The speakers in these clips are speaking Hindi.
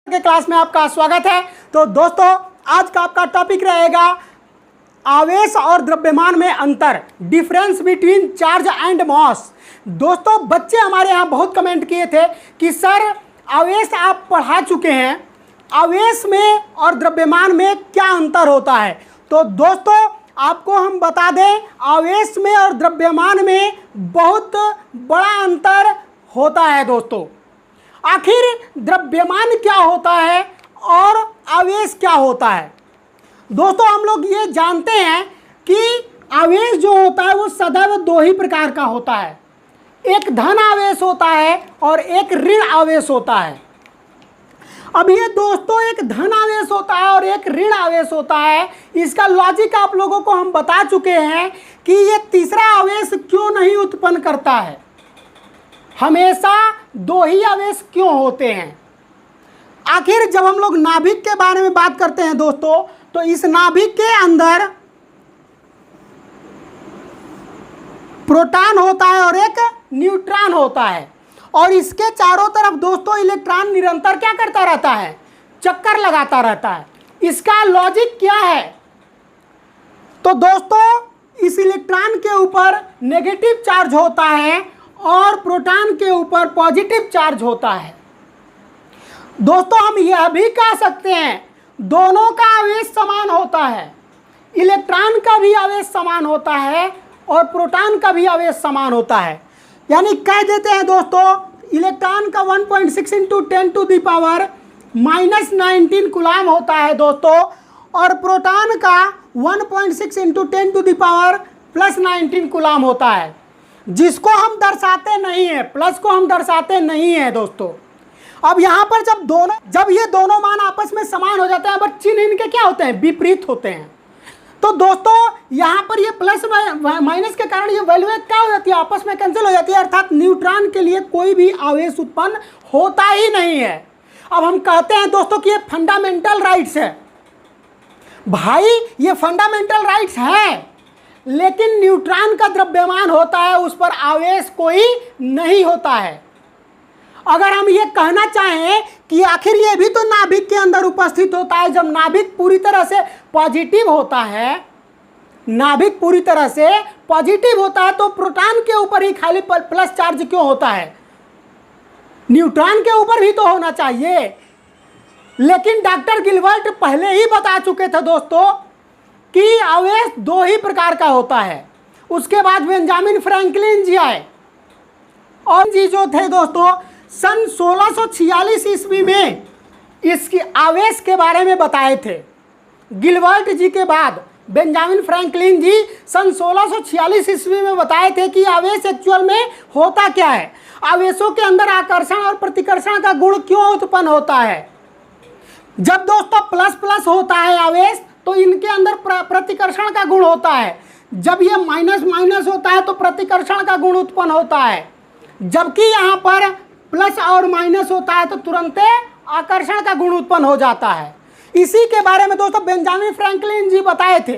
के क्लास में आपका स्वागत है। तो दोस्तों आज का आपका टॉपिक रहेगा आवेश और द्रव्यमान में अंतर, difference between charge and mass. दोस्तों बच्चे हमारे यहाँ बहुत कमेंट किए थे कि सर आवेश आप पढ़ा चुके हैं, आवेश में और द्रव्यमान में क्या अंतर होता है। तो दोस्तों आपको हम बता दें आवेश में और द्रव्यमान में बहुत बड़ा अंतर होता है। दोस्तों आखिर द्रव्यमान क्या होता है और आवेश क्या होता है। दोस्तों हम लोग ये जानते हैं कि आवेश जो होता है वो सदैव दो ही प्रकार का होता है, एक धन आवेश होता है और एक ऋण आवेश होता है। अब ये दोस्तों एक धन आवेश होता है और एक ऋण आवेश होता है, इसका लॉजिक आप लोगों को हम बता चुके हैं कि ये तीसरा आवेश क्यों नहीं उत्पन्न करता है, हमेशा दो ही आवेश क्यों होते हैं। आखिर जब हम लोग नाभिक के बारे में बात करते हैं दोस्तों, तो इस नाभिक के अंदर प्रोटॉन होता है और एक न्यूट्रॉन होता है और इसके चारों तरफ दोस्तों इलेक्ट्रॉन निरंतर क्या करता रहता है, चक्कर लगाता रहता है। इसका लॉजिक क्या है, तो दोस्तों इस इलेक्ट्रॉन के ऊपर नेगेटिव चार्ज होता है और प्रोटॉन के ऊपर पॉजिटिव चार्ज होता है। दोस्तों हम यह भी कह सकते हैं दोनों का आवेश समान होता है, इलेक्ट्रॉन का भी आवेश समान होता है और प्रोटॉन का भी आवेश समान होता है। यानी कह देते हैं दोस्तों इलेक्ट्रॉन का 1.6 into 10 to the power -19 coulomb होता है दोस्तों, और प्रोटॉन का 1.6 into 10 to the power +19 coulomb होता है, जिसको हम दर्शाते नहीं है, प्लस को हम दर्शाते नहीं है दोस्तों। अब यहाँ पर जब ये दोनों मान आपस में समान हो जाते हैं, बट चिन्ह इनके क्या होते हैं, विपरीत होते हैं। तो दोस्तों यहाँ पर ये प्लस माइनस के कारण ये वैल्यू क्या हो जाती है, आपस में कैंसिल हो जाती है, अर्थात न्यूट्रॉन के लिए कोई भी आवेश उत्पन्न होता ही नहीं है। अब हम कहते हैं दोस्तों कि ये फंडामेंटल राइट्स है। भाई ये फंडामेंटल राइट्स है, लेकिन न्यूट्रॉन का द्रव्यमान होता है, उस पर आवेश कोई नहीं होता है। अगर हम ये कहना चाहें कि आखिर ये भी तो नाभिक के अंदर उपस्थित होता है, जब नाभिक पूरी तरह से पॉजिटिव होता है, नाभिक पूरी तरह से पॉजिटिव होता है, तो प्रोटॉन के ऊपर ही खाली प्लस चार्ज क्यों होता है, न्यूट्रॉन के ऊपर भी तो होना चाहिए। लेकिन डॉक्टर गिलबर्ट पहले ही बता चुके थे दोस्तों कि आवेश दो ही प्रकार का होता है। उसके बाद बेंजामिन फ्रैंकलिन जी आए और जी जो थे दोस्तों सन 1646 ईस्वी में इसकी आवेश के बारे में बताए थे। गिलबर्ट जी के बाद बेंजामिन फ्रैंकलिन जी सन 1646 ईस्वी में बताए थे कि आवेश एक्चुअल में होता क्या है, आवेशों के अंदर आकर्षण और प्रतिकर्षण का गुण क्यों उत्पन्न होता है। जब दोस्तों प्लस प्लस होता है आवेश तो इनके अंदर प्रतिकर्षण का गुण होता है, जब ये माइनस माइनस होता है तो प्रतिकर्षण का गुण उत्पन्न होता है, जबकि यहाँ पर प्लस और माइनस होता है तो तुरंत आकर्षण का गुण उत्पन्न हो जाता है। इसी के बारे में दोस्तों बेंजामिन फ्रैंकलिन जी बताए थे।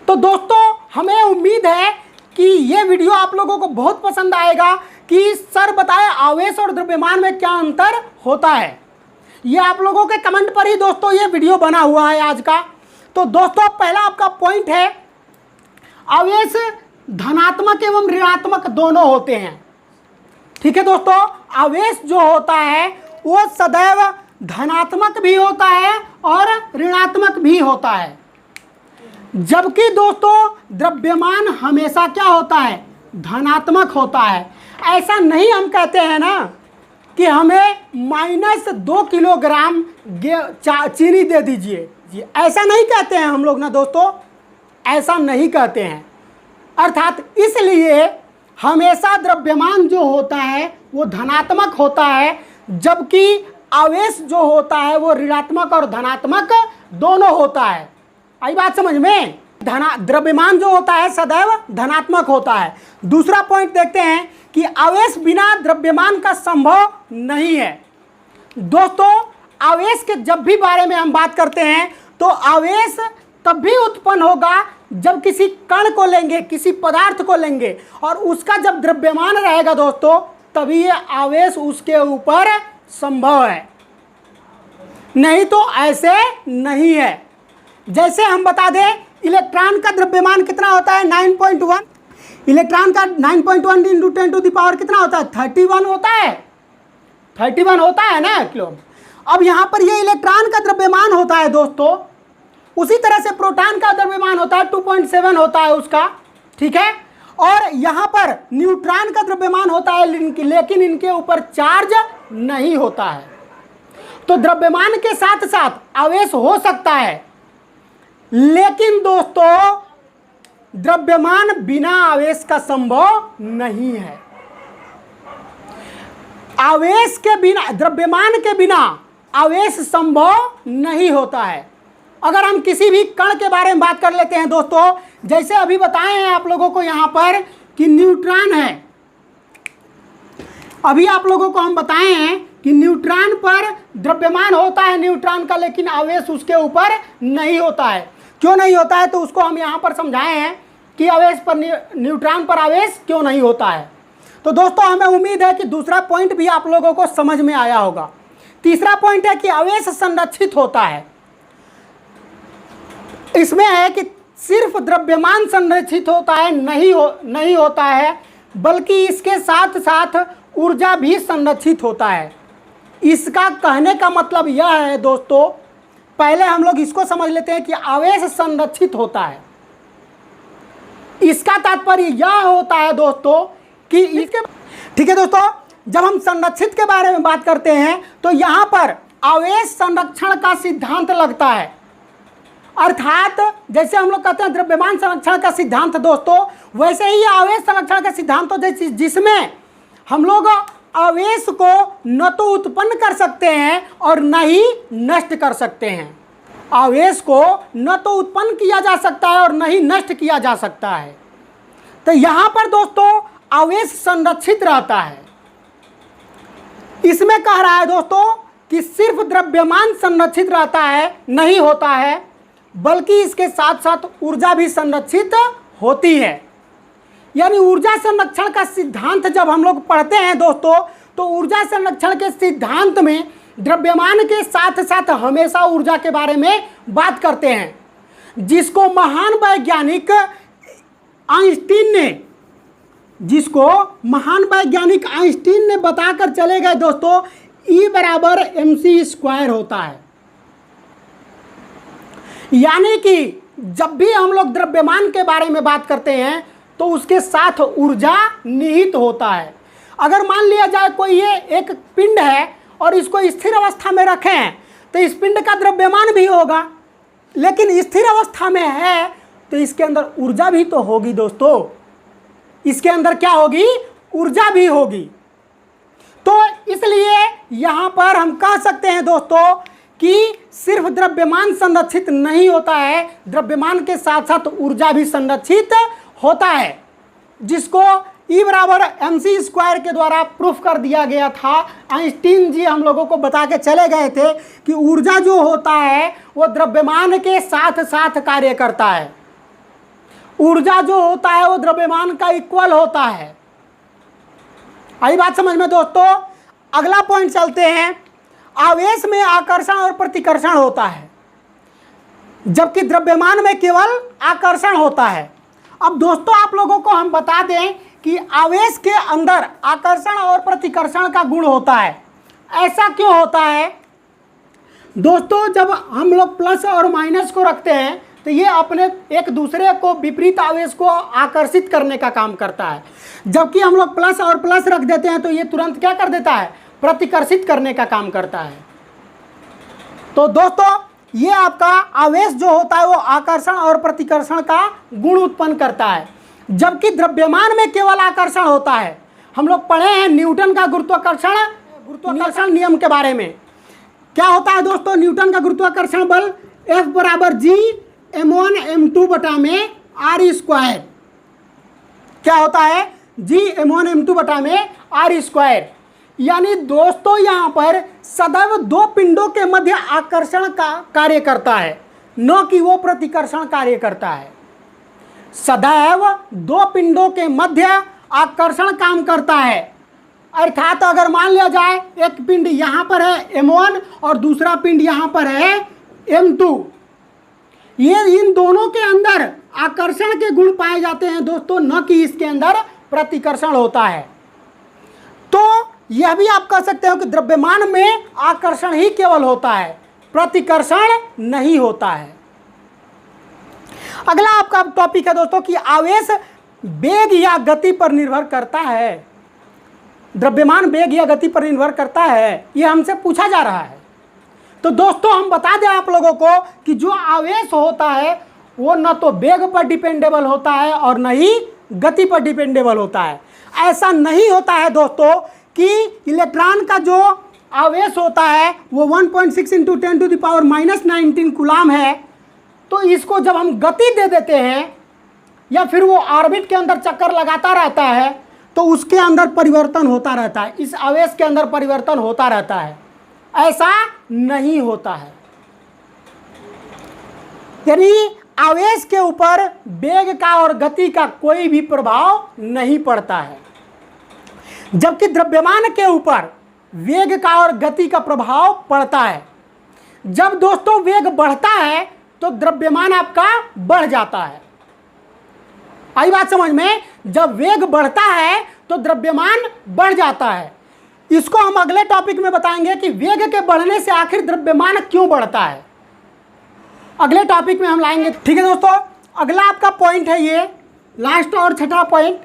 तो दोस्तों हमें उम्मीद है कि ये वीडियो आप लोगों को बहुत पसंद आएगा कि सर बताए आवेश और द्रव्यमान में क्या अंतर होता है। ये आप लोगों के कमेंट पर ही दोस्तों ये वीडियो बना हुआ है आज का। तो दोस्तों पहला आपका पॉइंट है आवेश धनात्मक एवं ऋणात्मक दोनों होते हैं। ठीक है दोस्तों, आवेश जो होता है वो सदैव धनात्मक भी होता है और ऋणात्मक भी होता है, जबकि दोस्तों द्रव्यमान हमेशा क्या होता है, धनात्मक होता है। ऐसा नहीं हम कहते हैं ना कि हमें -2 किलोग्राम चीनी दे दीजिए, जी ऐसा नहीं कहते हैं हम लोग ना दोस्तों, ऐसा नहीं कहते हैं। अर्थात इसलिए हमेशा द्रव्यमान जो होता है वो धनात्मक होता है, जबकि आवेश जो होता है वो ऋणात्मक और धनात्मक दोनों होता है। आई बात समझ में, द्रव्यमान जो होता है सदैव धनात्मक होता है। दूसरा पॉइंट देखते हैं कि आवेश बिना द्रव्यमान का संभव नहीं है। दोस्तों आवेश के जब भी बारे में हम बात करते हैं तो आवेश तब भी उत्पन्न होगा जब किसी कण को लेंगे, किसी पदार्थ को लेंगे और उसका जब द्रव्यमान रहेगा दोस्तों, तभी ये आवेश उसके ऊपर संभव है। नहीं तो ऐसे नहीं है। जैसे हम बता दें इलेक्ट्रॉन का द्रव्यमान कितना होता है 9.1, इलेक्ट्रॉन का 9.1 इंटू 10 टू द पावर कितना होता है 31 होता है, 31 होता है ना किलो। अब यहाँ पर ये इलेक्ट्रॉन का द्रव्यमान होता है दोस्तों, उसी तरह से प्रोटॉन का द्रव्यमान होता है 2.7 होता है उसका, ठीक है। और यहाँ पर न्यूट्रॉन का द्रव्यमान होता है लेकिन इनके ऊपर चार्ज नहीं होता है। तो द्रव्यमान के साथ साथ आवेश हो सकता है, लेकिन दोस्तों द्रव्यमान बिना आवेश का संभव नहीं है। आवेश के बिना, द्रव्यमान के बिना आवेश संभव नहीं होता है। अगर हम किसी भी कण के बारे में बात कर लेते हैं दोस्तों, जैसे अभी बताए हैं आप लोगों को यहां पर कि न्यूट्रॉन है, अभी आप लोगों को हम बताए हैं कि न्यूट्रॉन पर द्रव्यमान होता है न्यूट्रॉन का, लेकिन आवेश उसके ऊपर नहीं होता है। क्यों नहीं होता है तो उसको हम यहां पर समझाए हैं कि आवेश पर, न्यूट्रॉन पर आवेश क्यों नहीं होता है। तो दोस्तों हमें उम्मीद है कि दूसरा पॉइंट भी आप लोगों को समझ में आया होगा। तीसरा पॉइंट है कि आवेश संरक्षित होता है। इसमें है कि सिर्फ द्रव्यमान संरक्षित होता है नहीं होता है, बल्कि इसके साथ साथ ऊर्जा भी संरक्षित होता है। इसका कहने का मतलब यह है दोस्तों, पहले हम लोग इसको समझ लेते हैं कि आवेश संरक्षित होता है। इसका तात्पर्य यह होता है दोस्तों कि इसके, ठीक है दोस्तों, जब हम संरक्षित के बारे में बात करते हैं तो यहां पर आवेश संरक्षण का सिद्धांत लगता है। अर्थात जैसे हम लोग कहते हैं द्रव्यमान संरक्षण का सिद्धांत दोस्तों, वैसे ही आवेश संरक्षण का सिद्धांत होता है, जिसमें हम लोग आवेश को न तो उत्पन्न कर सकते हैं और न ही नष्ट कर सकते हैं। आवेश को न तो उत्पन्न किया जा सकता है और न ही नष्ट किया जा सकता है। तो यहां पर दोस्तों आवेश संरक्षित रहता है। इसमें कह रहा है दोस्तों कि सिर्फ द्रव्यमान संरक्षित रहता है नहीं होता है, बल्कि इसके साथ साथ ऊर्जा भी संरक्षित होती है। यानी ऊर्जा संरक्षण का सिद्धांत जब हम लोग पढ़ते हैं दोस्तों, तो ऊर्जा संरक्षण के सिद्धांत में द्रव्यमान के साथ साथ हमेशा ऊर्जा के बारे में बात करते हैं, जिसको महान वैज्ञानिक आइंस्टीन ने बताकर चले गए दोस्तों, E बराबर mc² होता है। यानी कि जब भी हम लोग द्रव्यमान के बारे में बात करते हैं तो उसके साथ ऊर्जा निहित होता है। अगर मान लिया जाए कोई ये एक पिंड है और इसको स्थिर अवस्था में रखें तो इस पिंड का द्रव्यमान भी होगा, लेकिन स्थिर अवस्था में है तो इसके अंदर ऊर्जा भी तो होगी दोस्तों। इसके अंदर क्या होगी? ऊर्जा भी होगी। तो इसलिए यहां पर हम कह सकते हैं दोस्तों कि सिर्फ द्रव्यमान संरक्षित नहीं होता है, द्रव्यमान के साथ साथ ऊर्जा भी संरक्षित होता है, जिसको E बराबर mc² के द्वारा प्रूफ कर दिया गया था। आइंस्टीन जी हम लोगों को बता के चले गए थे कि ऊर्जा जो होता है वो द्रव्यमान के साथ साथ कार्य करता है। ऊर्जा जो होता है वो द्रव्यमान का इक्वल होता है। आई बात समझ में दोस्तों? अगला पॉइंट चलते हैं। आवेश में आकर्षण और प्रतिकर्षण होता है, जबकि द्रव्यमान में केवल आकर्षण होता है। अब दोस्तों आप लोगों को हम बता दें कि आवेश के अंदर आकर्षण और प्रतिकर्षण का गुण होता है। ऐसा क्यों होता है दोस्तों? जब हम लोग प्लस और माइनस को रखते हैं तो ये अपने एक दूसरे को विपरीत आवेश को आकर्षित करने का काम करता है, जबकि हम लोग प्लस और प्लस रख देते हैं तो ये तुरंत क्या कर देता है? प्रतिकर्षित करने का काम करता है। तो दोस्तों ये आपका आवेश जो होता है वो आकर्षण और प्रतिकर्षण का गुण उत्पन्न करता है, जबकि द्रव्यमान में केवल आकर्षण होता है। हम लोग पढ़े हैं न्यूटन का गुरुत्वाकर्षण नियम के बारे में। क्या होता है दोस्तों? न्यूटन का गुरुत्वाकर्षण बल F बराबर G m1 m2 बटा में r²। क्या होता है? G m1 m2 बटा में r²। यानी दोस्तों यहाँ पर सदैव दो पिंडों के मध्य आकर्षण का कार्य करता है, न कि वो प्रतिकर्षण कार्य करता है। सदैव दो पिंडों के मध्य आकर्षण काम करता है अर्थात अगर मान लिया जाए एक पिंड यहाँ पर है m1 और दूसरा पिंड यहाँ पर है m2, ये इन दोनों के अंदर आकर्षण के गुण पाए जाते हैं दोस्तों, न कि इसके अंदर प्रतिकर्षण होता है। तो यह भी आप कह सकते हो कि द्रव्यमान में आकर्षण ही केवल होता है, प्रतिकर्षण नहीं होता है। अगला आपका टॉपिक है दोस्तों कि आवेश वेग या गति पर निर्भर करता है। द्रव्यमान वेग या गति पर निर्भर करता है, यह हमसे पूछा जा रहा है। तो दोस्तों हम बता दें आप लोगों को कि जो आवेश होता है वो न तो वेग पर डिपेंडेबल होता है और न ही गति पर डिपेंडेबल होता है। ऐसा नहीं होता है दोस्तों कि इलेक्ट्रॉन का जो आवेश होता है वो 1.6 × 10⁻⁻19 कूलाम है, तो इसको जब हम गति दे देते हैं या फिर वो ऑर्बिट के अंदर चक्कर लगाता रहता है तो उसके अंदर परिवर्तन होता रहता है, इस आवेश के अंदर परिवर्तन होता रहता है। ऐसा नहीं होता है, यानी आवेश के ऊपर वेग का और गति का कोई भी प्रभाव नहीं पड़ता है, जबकि द्रव्यमान के ऊपर वेग का और गति का प्रभाव पड़ता है। जब दोस्तों वेग बढ़ता है तो द्रव्यमान आपका बढ़ जाता है। आई बात समझ में? जब वेग बढ़ता है तो द्रव्यमान बढ़ जाता है। इसको हम अगले टॉपिक में बताएंगे कि वेग के बढ़ने से आखिर द्रव्यमान क्यों बढ़ता है, अगले टॉपिक में हम लाएंगे। ठीक है दोस्तों, अगला आपका पॉइंट है ये लास्ट और छठा पॉइंट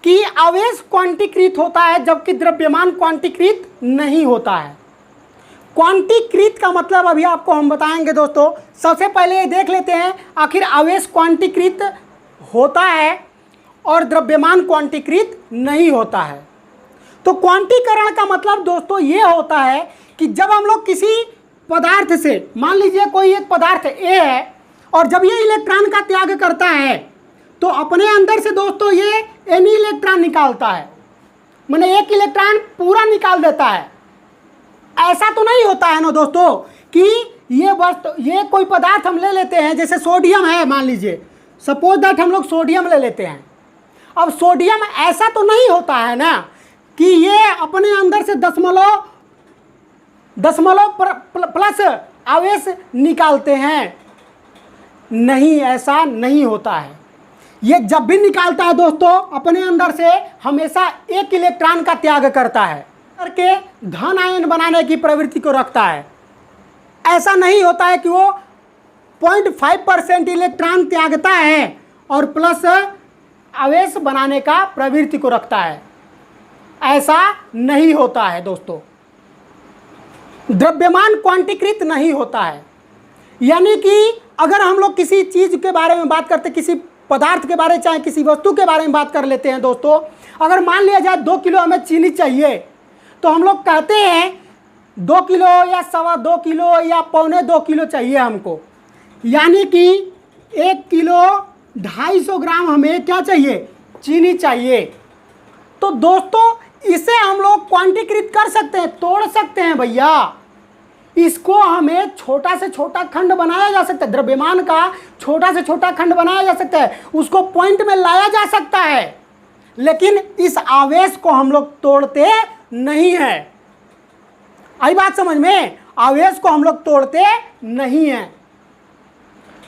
कि आवेश क्वांटीकृत होता है जबकि द्रव्यमान क्वांटीकृत नहीं होता है। क्वांटीकृत का मतलब अभी आपको हम बताएंगे दोस्तों। सबसे पहले ये देख लेते हैं आखिर आवेश क्वांटीकृत होता है और द्रव्यमान क्वांटीकृत नहीं होता है। तो क्वांटीकरण का मतलब दोस्तों ये होता है कि जब हम लोग किसी पदार्थ से, मान लीजिए कोई एक पदार्थ ए है और जब ये इलेक्ट्रॉन का त्याग करता है तो अपने अंदर से दोस्तों ये एन इलेक्ट्रॉन निकालता है, माने एक इलेक्ट्रॉन पूरा निकाल देता है। ऐसा तो नहीं होता है ना दोस्तों कि ये कोई पदार्थ हम ले लेते हैं, जैसे सोडियम है, मान लीजिए सपोज दैट हम लोग सोडियम ले लेते हैं। अब सोडियम ऐसा तो नहीं होता है ना कि ये अपने अंदर से दशमलव प्लस आवेश निकालते हैं, नहीं, ऐसा नहीं होता है। ये जब भी निकालता है दोस्तों अपने अंदर से हमेशा एक इलेक्ट्रॉन का त्याग करता है, करके धन आयन बनाने की प्रवृत्ति को रखता है। ऐसा नहीं होता है कि वो 0.5% इलेक्ट्रॉन त्यागता है और प्लस आवेश बनाने का प्रवृत्ति को रखता है। ऐसा नहीं होता है दोस्तों, द्रव्यमान क्वांटीकृत नहीं होता है। यानी कि अगर हम लोग किसी चीज़ के बारे में बात करते, किसी पदार्थ के बारे में, चाहे किसी वस्तु के बारे में बात कर लेते हैं दोस्तों, अगर मान लिया जाए 2 किलो हमें चीनी चाहिए तो हम लोग कहते हैं 2 किलो या 2.25 किलो या 2.25 किलो चाहिए हमको, यानी कि 1 किलो 250 ग्राम हमें क्या चाहिए, चीनी चाहिए। तो दोस्तों इसे हम लोग क्वांटीकृत कर सकते हैं, तोड़ सकते हैं भैया। इसको हमें छोटा से छोटा खंड बनाया जा सकता है, द्रव्यमान का छोटा से छोटा खंड बनाया जा सकता है, उसको पॉइंट में लाया जा सकता है, लेकिन इस आवेश को हम लोग तोड़ते नहीं है। आई बात समझ में? आवेश को हम लोग तोड़ते नहीं है।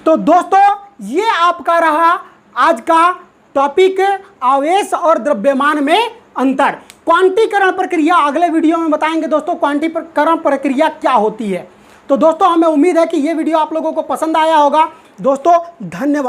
तो दोस्तों ये आपका रहा आज का टॉपिक, आवेश और द्रव्यमान में अंतर। क्वांटीकरण प्रक्रिया अगले वीडियो में बताएंगे दोस्तों, क्वांटीकरण प्रक्रिया क्या होती है। तो दोस्तों हमें उम्मीद है कि ये वीडियो आप लोगों को पसंद आया होगा। दोस्तों धन्यवाद।